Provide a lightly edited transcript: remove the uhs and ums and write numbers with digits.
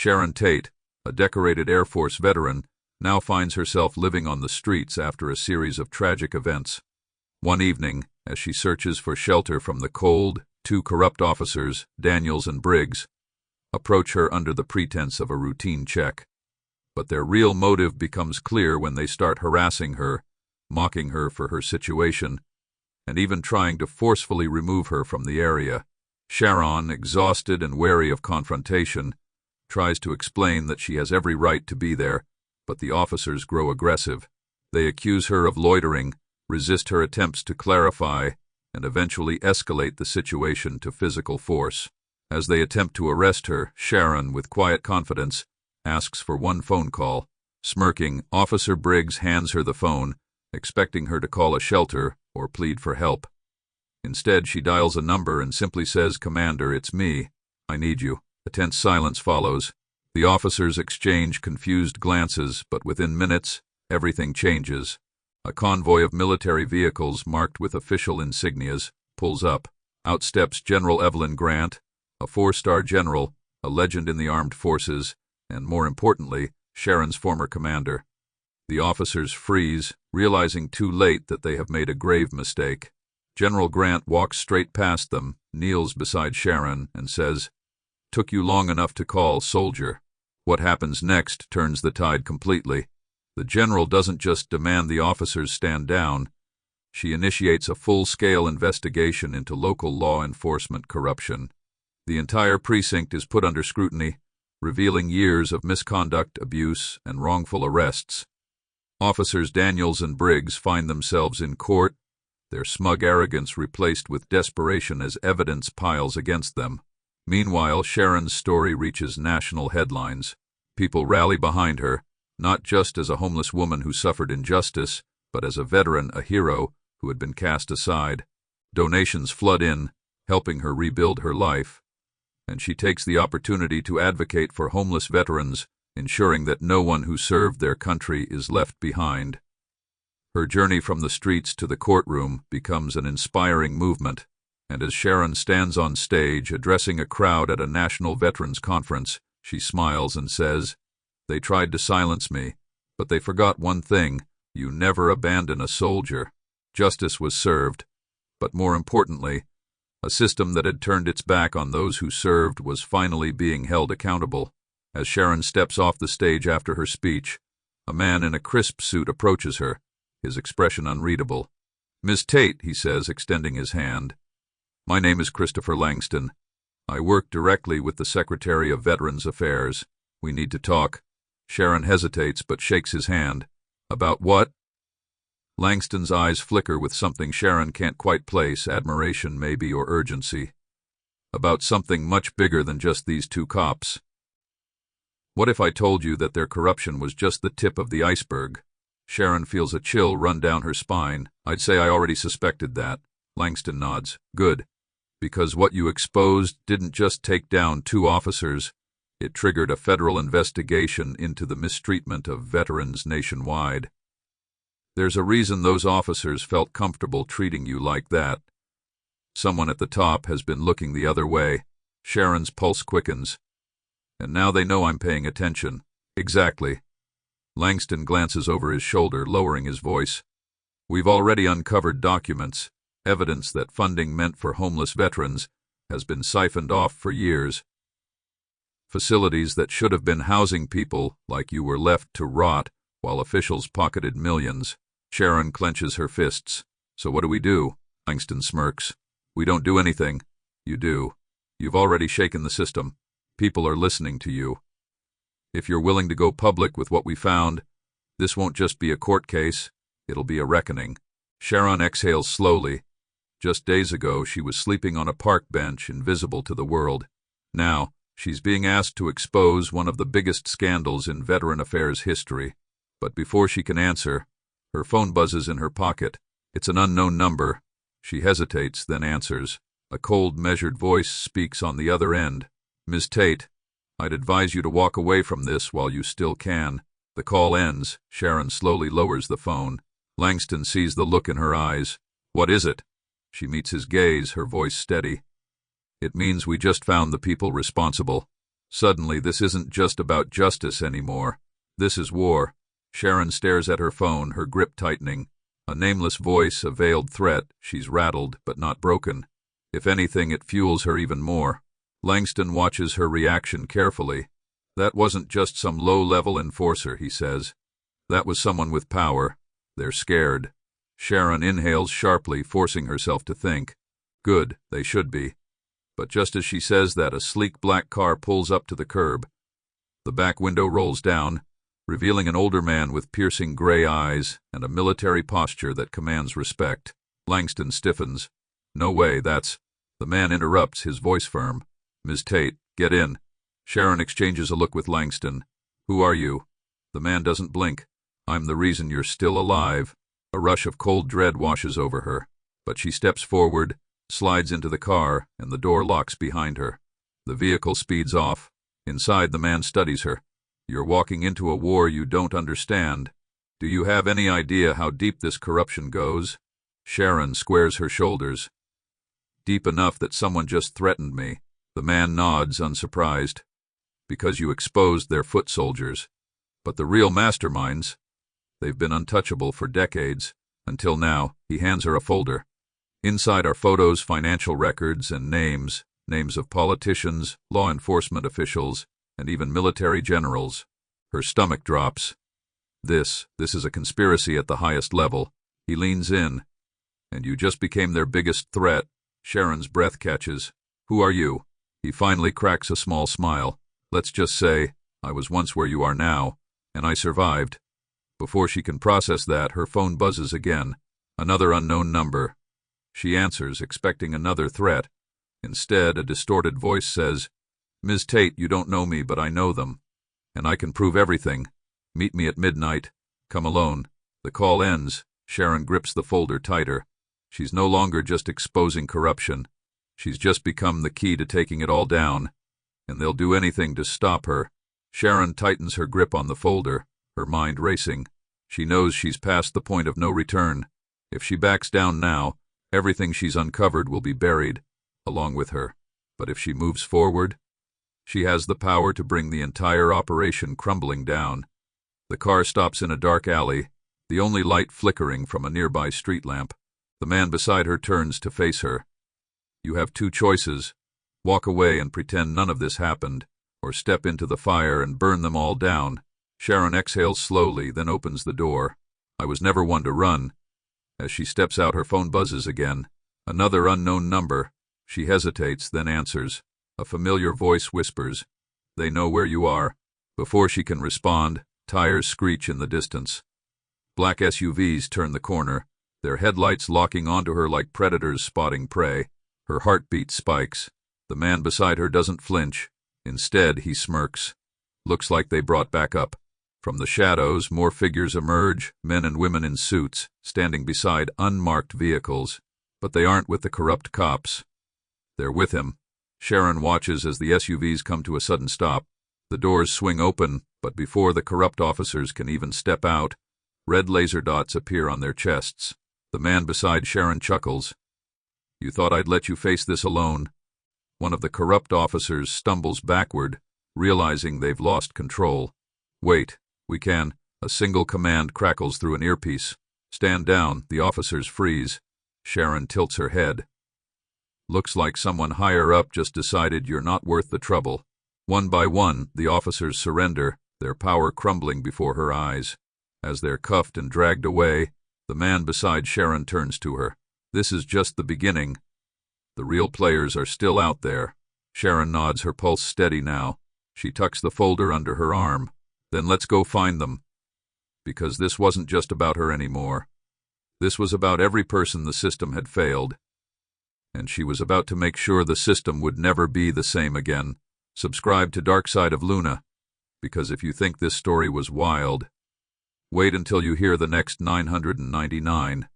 Sharon Tate, a decorated Air Force veteran, now finds herself living on the streets after a series of tragic events. One evening, as she searches for shelter from the cold, two corrupt officers, Daniels and Briggs, approach her under the pretense of a routine check. But their real motive becomes clear when they start harassing her, mocking her for her situation, and even trying to forcefully remove her from the area. Sharon, exhausted and wary of confrontation, tries to explain that she has every right to be there, but the officers grow aggressive. They accuse her of loitering, resist her attempts to clarify, and eventually escalate the situation to physical force. As they attempt to arrest her, Sharon, with quiet confidence, asks for one phone call. Smirking, Officer Briggs hands her the phone, expecting her to call a shelter or plead for help. Instead, she dials a number and simply says, "Commander, it's me. I need you." A tense silence follows. The officers exchange confused glances, but within minutes, everything changes. A convoy of military vehicles marked with official insignias pulls up. Out steps General Evelyn Grant, a four-star general, a legend in the armed forces, and more importantly, Sharon's former commander. The officers freeze, realizing too late that they have made a grave mistake. General Grant walks straight past them, kneels beside Sharon, and says, "Took you long enough to call, soldier." What happens next turns the tide completely. The general doesn't just demand the officers stand down. She initiates a full-scale investigation into local law enforcement corruption. The entire precinct is put under scrutiny, revealing years of misconduct, abuse, and wrongful arrests. Officers Daniels and Briggs find themselves in court, their smug arrogance replaced with desperation as evidence piles against them. Meanwhile, Sharon's story reaches national headlines. People rally behind her, not just as a homeless woman who suffered injustice, but as a veteran, a hero who had been cast aside. Donations flood in, helping her rebuild her life, and she takes the opportunity to advocate for homeless veterans, ensuring that no one who served their country is left behind. Her journey from the streets to the courtroom becomes an inspiring movement, and as Sharon stands on stage addressing a crowd at a national veterans conference, she smiles and says, "They tried to silence me, but they forgot one thing: you never abandon a soldier." Justice was served, but more importantly, a system that had turned its back on those who served was finally being held accountable. As Sharon steps off the stage after her speech, a man in a crisp suit approaches her, his expression unreadable. "Miss Tate," he says, extending his hand. "My name is Christopher Langston. I work directly with the Secretary of Veterans Affairs. We need to talk." Sharon hesitates but shakes his hand. "About what?" Langston's eyes flicker with something Sharon can't quite place, admiration maybe or urgency. "About something much bigger than just these two cops. What if I told you that their corruption was just the tip of the iceberg?" Sharon feels a chill run down her spine. "I'd say I already suspected that." Langston nods. "Good. Because what you exposed didn't just take down two officers, it triggered a federal investigation into the mistreatment of veterans nationwide. There's a reason those officers felt comfortable treating you like that. Someone at the top has been looking the other way." Sharon's pulse quickens. "And now they know I'm paying attention." "Exactly." Langston glances over his shoulder, lowering his voice. "We've already uncovered documents, evidence that funding meant for homeless veterans has been siphoned off for years. Facilities that should have been housing people like you were left to rot while officials pocketed millions." Sharon clenches her fists. "So what do we do?" Langston smirks. "We don't do anything. You do. You've already shaken the system. People are listening to you. If you're willing to go public with what we found, this won't just be a court case, it'll be a reckoning." Sharon exhales slowly. Just days ago, she was sleeping on a park bench, invisible to the world. Now, she's being asked to expose one of the biggest scandals in veteran affairs history. But before she can answer, her phone buzzes in her pocket. It's an unknown number. She hesitates, then answers. A cold, measured voice speaks on the other end. "Miss Tate, I'd advise you to walk away from this while you still can." The call ends. Sharon slowly lowers the phone. Langston sees the look in her eyes. "What is it?" She meets his gaze, her voice steady. "It means we just found the people responsible. Suddenly, this isn't just about justice anymore. This is war. Sharon stares at her phone, her grip tightening. A nameless voice, a veiled threat. She's rattled, but not broken. If anything, it fuels her even more. Langston watches her reaction carefully. That wasn't just some low-level enforcer, he says. That was someone with power. They're scared. Sharon inhales sharply, forcing herself to think. Good, they should be. But just as she says that, a sleek black car pulls up to the curb. The back window rolls down, revealing an older man with piercing gray eyes and a military posture that commands respect. Langston stiffens. No way, that's... The man interrupts, his voice firm. Ms. Tate, get in. Sharon exchanges a look with Langston. Who are you? The man doesn't blink. I'm the reason you're still alive. A rush of cold dread washes over her, but she steps forward, slides into the car, and the door locks behind her. The vehicle speeds off. Inside, the man studies her. You're walking into a war you don't understand. Do you have any idea how deep this corruption goes? Sharon squares her shoulders. Deep enough that someone just threatened me. The man nods, unsurprised. Because you exposed their foot soldiers. But the real masterminds, they've been untouchable for decades. Until now, he hands her a folder. Inside are photos, financial records, and names of politicians, law enforcement officials, and even military generals. Her stomach drops. This is a conspiracy at the highest level. He leans in. And you just became their biggest threat. Sharon's breath catches. Who are you? He finally cracks a small smile. Let's just say, I was once where you are now, and I survived. Before she can process that, her phone buzzes again. Another unknown number. She answers, expecting another threat. Instead, a distorted voice says, Ms. Tate, you don't know me, but I know them. And I can prove everything. Meet me at midnight. Come alone. The call ends. Sharon grips the folder tighter. She's no longer just exposing corruption. She's just become the key to taking it all down. And they'll do anything to stop her. Sharon tightens her grip on the folder, her mind racing. She knows she's past the point of no return. If she backs down now, everything she's uncovered will be buried, along with her. But if she moves forward, she has the power to bring the entire operation crumbling down. The car stops in a dark alley, the only light flickering from a nearby street lamp. The man beside her turns to face her. You have two choices. Walk away and pretend none of this happened, or step into the fire and burn them all down. Sharon exhales slowly, then opens the door. I was never one to run. As she steps out, her phone buzzes again. Another unknown number. She hesitates, then answers. A familiar voice whispers, They know where you are. Before she can respond, tires screech in the distance. Black SUVs turn the corner, their headlights locking onto her like predators spotting prey. Her heartbeat spikes. The man beside her doesn't flinch. Instead, he smirks. Looks like they brought backup. From the shadows, more figures emerge, men and women in suits, standing beside unmarked vehicles. But they aren't with the corrupt cops. They're with him. Sharon watches as the SUVs come to a sudden stop. The doors swing open, but before the corrupt officers can even step out, red laser dots appear on their chests. The man beside Sharon chuckles. You thought I'd let you face this alone? One of the corrupt officers stumbles backward, realizing they've lost control. Wait, we can. A single command crackles through an earpiece. Stand down, the officers freeze. Sharon tilts her head. Looks like someone higher up just decided you're not worth the trouble. One by one, the officers surrender, their power crumbling before her eyes. As they're cuffed and dragged away, the man beside Sharon turns to her. This is just the beginning. The real players are still out there. Sharon nods, her pulse steady now. She tucks the folder under her arm. Then let's go find them. Because this wasn't just about her anymore. This was about every person the system had failed. And she was about to make sure the system would never be the same again. Subscribe to Dark Side of Luna. Because if you think this story was wild, wait until you hear the next 999.